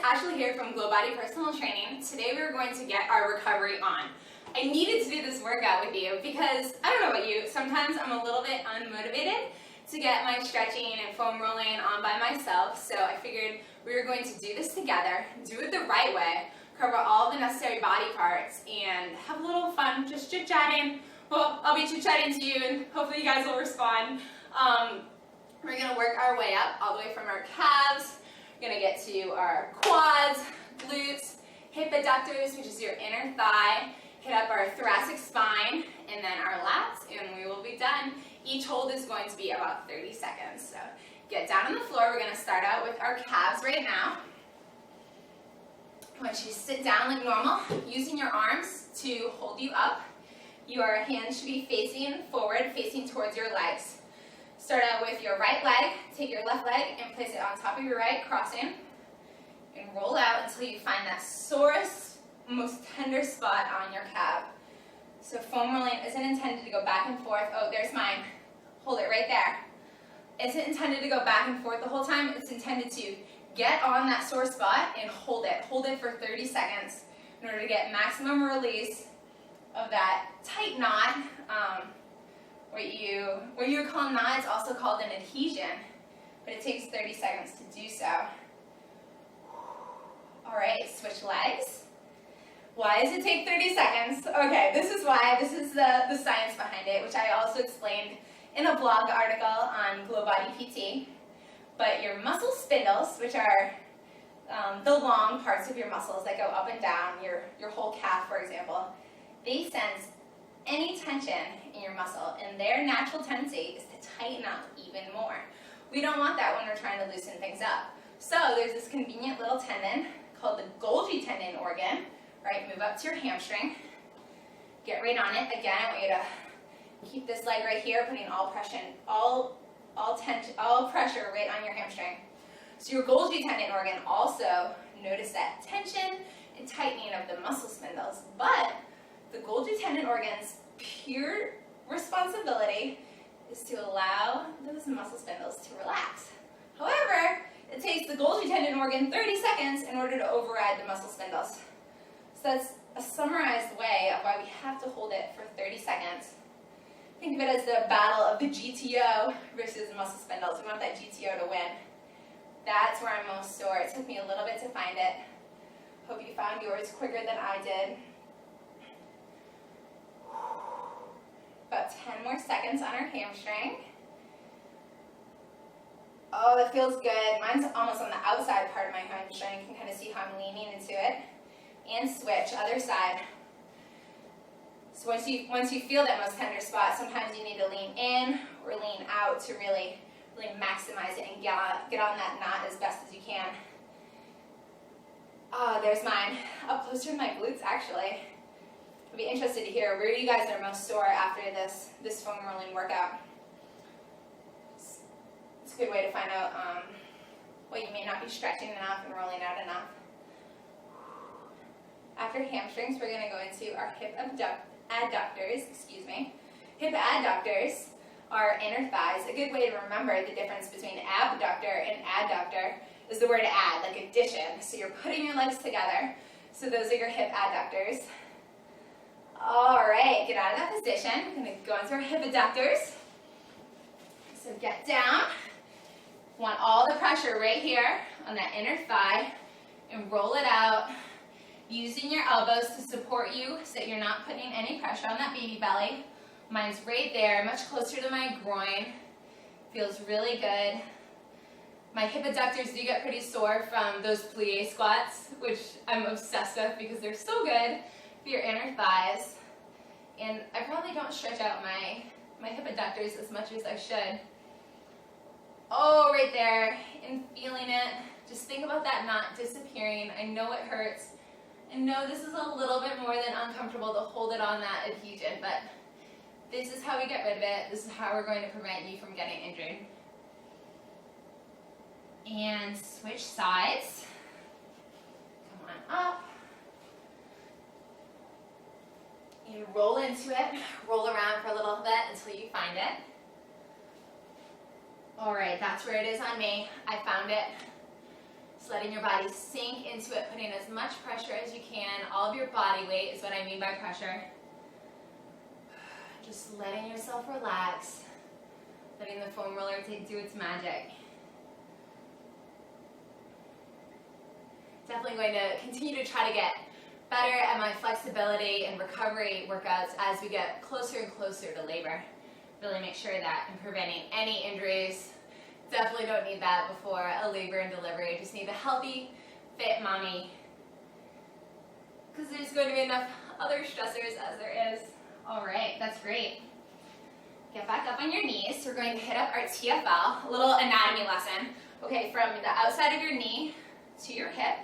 Ashley here from GlowBody Personal Training. Today we are going to get our recovery on. I needed to do this workout with you because, I don't know about you, sometimes I'm a little bit unmotivated to get my stretching and foam rolling on by myself, so I figured we were going to do this together, do it the right way, cover all the necessary body parts, and have a little fun, just chit-chatting. Well, I'll be chit-chatting to you and hopefully you guys will respond. We're going to work our way up all the way from our calves. We're going to get to our quads, glutes, hip adductors, which is your inner thigh, hit up our thoracic spine, and then our lats, and we will be done. Each hold is going to be about 30 seconds. So get down on the floor. We're going to start out with our calves right now. Once you sit down like normal, using your arms to hold you up, your hands should be facing forward, facing towards your legs. Start out with your right leg, take your left leg and place it on top of your right, crossing, and roll out until you find that sorest, most tender spot on your calf. So foam rolling isn't intended to go back and forth. Oh, there's mine. Hold it right there. Isn't intended to go back and forth the whole time. It's intended to get on that sore spot and hold it. Hold it for 30 seconds in order to get maximum release of that tight knot. What you would call knot is also called an adhesion, but it takes 30 seconds to do so. All right, switch legs. Why does it take 30 seconds? Okay, this is why. This is the science behind it, which I also explained in a blog article on GlowBodyPT. But your muscle spindles, which are the long parts of your muscles that go up and down, your whole calf, for example, they sense any tension in your muscle, and their natural tendency is to tighten up even more. We don't want that when we're trying to loosen things up. So there's this convenient little tendon called the Golgi tendon organ, right? Move up to your hamstring, get right on it. Again, I want you to keep this leg right here, putting all pressure right on your hamstring. So your Golgi tendon organ also, notice that tension and tightening of the muscle spindles, but the Golgi tendon organ's pure responsibility is to allow those muscle spindles to relax. However, it takes the Golgi tendon organ 30 seconds in order to override the muscle spindles. So that's a summarized way of why we have to hold it for 30 seconds. Think of it as the battle of the GTO versus the muscle spindles. We want that GTO to win. That's where I'm most sore. It took me a little bit to find it. Hope you found yours quicker than I did. About 10 more seconds on our hamstring. Oh, that feels good. Mine's almost on the outside part of my hamstring. You can kind of see how I'm leaning into it. And switch, other side. So once you feel that most tender spot, sometimes you need to lean in or lean out to really maximize it and get on that knot as best as you can. Oh, there's mine. Up closer to my glutes, actually. I'd be interested to hear where you guys are most sore after this foam rolling workout. It's a good way to find out what you may not be stretching enough and rolling out enough. After hamstrings, we're going to go into our hip adductors. Hip adductors are inner thighs. A good way to remember the difference between abductor and adductor is the word add, like addition. So you're putting your legs together. So those are your hip adductors. All right, get out of that position. We're going to go into our hip adductors. So get down. Want all the pressure right here on that inner thigh and roll it out, using your elbows to support you so that you're not putting any pressure on that baby belly. Mine's right there, much closer to my groin. Feels really good. My hip adductors do get pretty sore from those plie squats, which I'm obsessed with because they're so good for your inner thighs. And I probably don't stretch out my hip adductors as much as I should. Oh, right there, and feeling it. Just think about that knot disappearing. I know it hurts. I know this is a little bit more than uncomfortable to hold it on that adhesion, but this is how we get rid of it. This is how we're going to prevent you from getting injured. And switch sides. Come on up. You roll into it, roll around for a little bit until you find it. All right, that's where it is on me. I found it. Just letting your body sink into it, putting as much pressure as you can. All of your body weight is what I mean by pressure. Just letting yourself relax, letting the foam roller do its magic. Definitely going to continue to try to get better at my flexibility and recovery workouts as we get closer and closer to labor. Really make sure that I'm preventing any injuries. Definitely don't need that before a labor and delivery. Just need a healthy, fit mommy. Because there's going to be enough other stressors as there is. All right, that's great. Get back up on your knees. We're going to hit up our TFL, a little anatomy lesson. Okay, from the outside of your knee to your hip,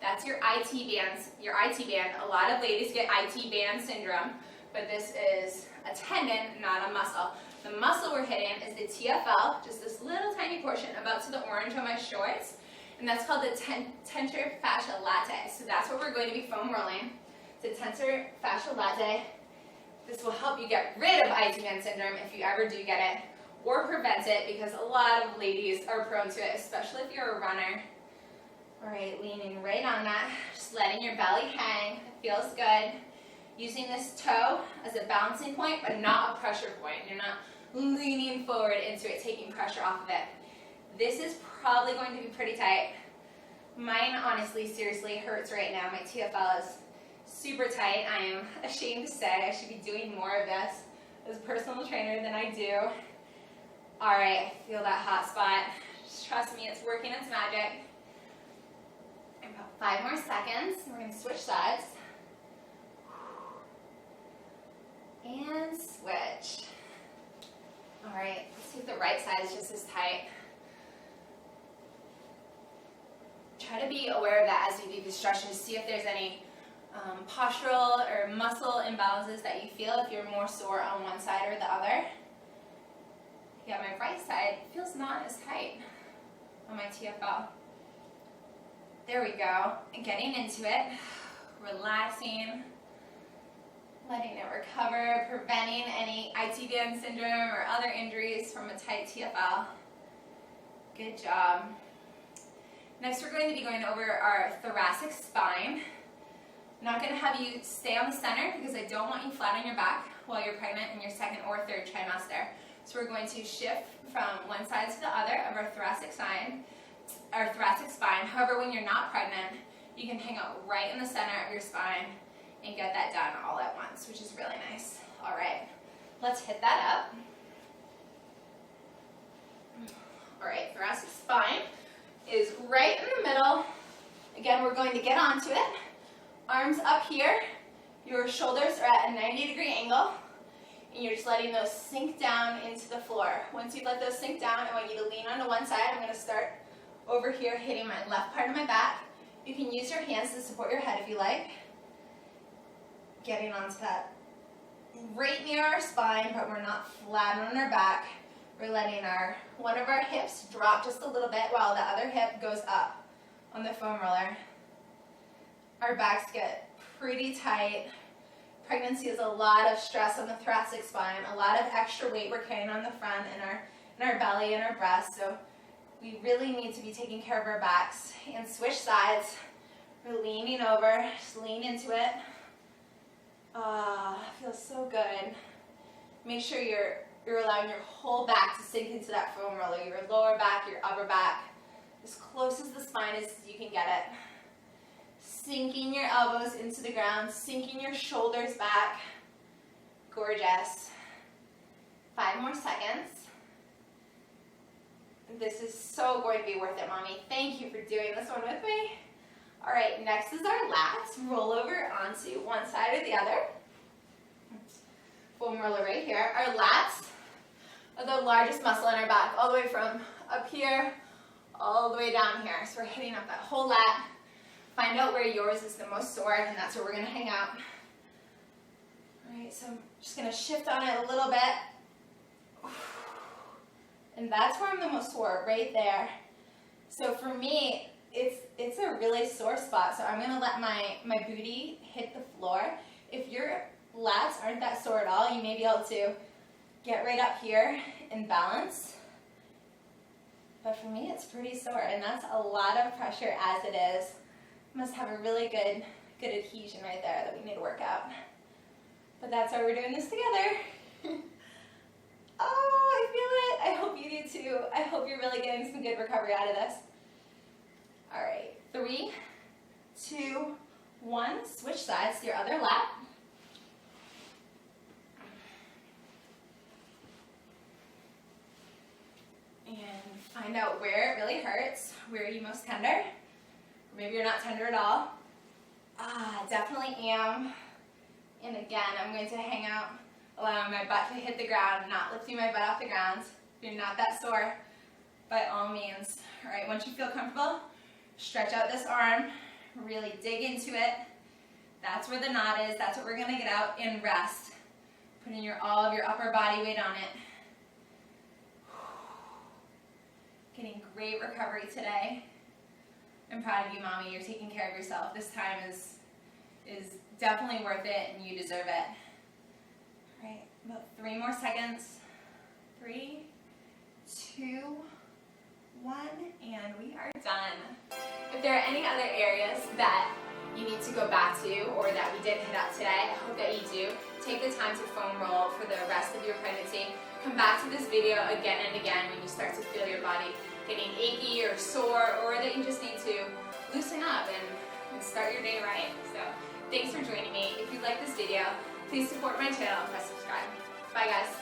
that's your IT bands. Your IT band. A lot of ladies get IT band syndrome, but this is a tendon, not a muscle. The muscle we're hitting is the TFL, just this little tiny portion about to the orange on my shorts, and that's called the Tensor Fasciae Latae. So that's what we're going to be foam rolling. The Tensor Fasciae Latae. This will help you get rid of IT band syndrome if you ever do get it, or prevent it, because a lot of ladies are prone to it, especially if you're a runner. All right, leaning right on that, just letting your belly hang. It feels good. Using this toe as a balancing point, but not a pressure point. You're not leaning forward into it, taking pressure off of it. This is probably going to be pretty tight. Mine, honestly, seriously hurts right now. My TFL is super tight. I am ashamed to say I should be doing more of this as a personal trainer than I do. All right, I feel that hot spot. Just trust me, it's working its magic. About 5 more seconds. We're going to switch sides. And switch. All right, let's see if the right side is just as tight. Try to be aware of that as you do these stretches. See if there's any postural or muscle imbalances that you feel, if you're more sore on one side or the other. Yeah, my right side feels not as tight on my TFL. There we go. And getting into it, relaxing, letting it recover, preventing any IT band syndrome or other injuries from a tight TFL. Good job. Next, we're going to be going over our thoracic spine. I'm not going to have you stay on the center because I don't want you flat on your back while you're pregnant in your 2nd or 3rd trimester. So we're going to shift from one side to the other of our thoracic spine. However, when you're not pregnant, you can hang out right in the center of your spine and get that done all at once, which is really nice. All right, let's hit that up. All right, thoracic spine is right in the middle. Again, we're going to get onto it. Arms up here. Your shoulders are at a 90-degree angle, and you're just letting those sink down into the floor. Once you let those sink down, I want you to lean onto one side. I'm going to start over here, hitting my left part of my back. You can use your hands to support your head if you like. Getting onto that right near our spine, but we're not flat on our back. We're letting one of our hips drop just a little bit while the other hip goes up on the foam roller. Our backs get pretty tight. Pregnancy is a lot of stress on the thoracic spine, a lot of extra weight we're carrying on the front in our belly and our breast. So we really need to be taking care of our backs. And switch sides. We're leaning over, just lean into it. Feels so good. Make sure you're allowing your whole back to sink into that foam roller. Your lower back, your upper back, as close as the spine is as you can get it. Sinking your elbows into the ground, sinking your shoulders back. Gorgeous. 5 more seconds. This is so going to be worth it, Mommy. Thank you for doing this one with me. All right, next is our lats. Roll over onto one side or the other. Foam roller right here. Our lats are the largest muscle in our back, all the way from up here, all the way down here. So we're hitting up that whole lat. Find out where yours is the most sore, and that's where we're going to hang out. All right, so I'm just going to shift on it a little bit. And that's where I'm the most sore, right there. So for me, it's a really sore spot, so I'm going to let my booty hit the floor. If your lats aren't that sore at all, you may be able to get right up here and balance. But for me, it's pretty sore, and that's a lot of pressure as it is. Must have a really good adhesion right there that we need to work out. But that's why we're doing this together. Oh, I feel it. I hope you do too. I hope you're really getting some good recovery out of this. All right, 3, 2, 1. Switch sides to your other lat. And find out where it really hurts. Where are you most tender? Or maybe you're not tender at all. Definitely am. And again, I'm going to hang out, allowing my butt to hit the ground, not lifting my butt off the ground. If you're not that sore, by all means. All right, once you feel comfortable, stretch out this arm, really dig into it. That's where the knot is. That's what we're gonna get out and rest. Putting all of your upper body weight on it. Getting great recovery today. I'm proud of you, Mommy. You're taking care of yourself. This time is definitely worth it, and you deserve it. All right, about 3 more seconds. 3, 2, 1, and we are done. If there are any other areas that you need to go back to or that we didn't hit up today, I hope that you do. Take the time to foam roll for the rest of your pregnancy. Come back to this video again and again when you start to feel your body getting achy or sore, or that you just need to loosen up and start your day right. So thanks for joining me. If you like this video, please support my channel and press subscribe. Bye guys.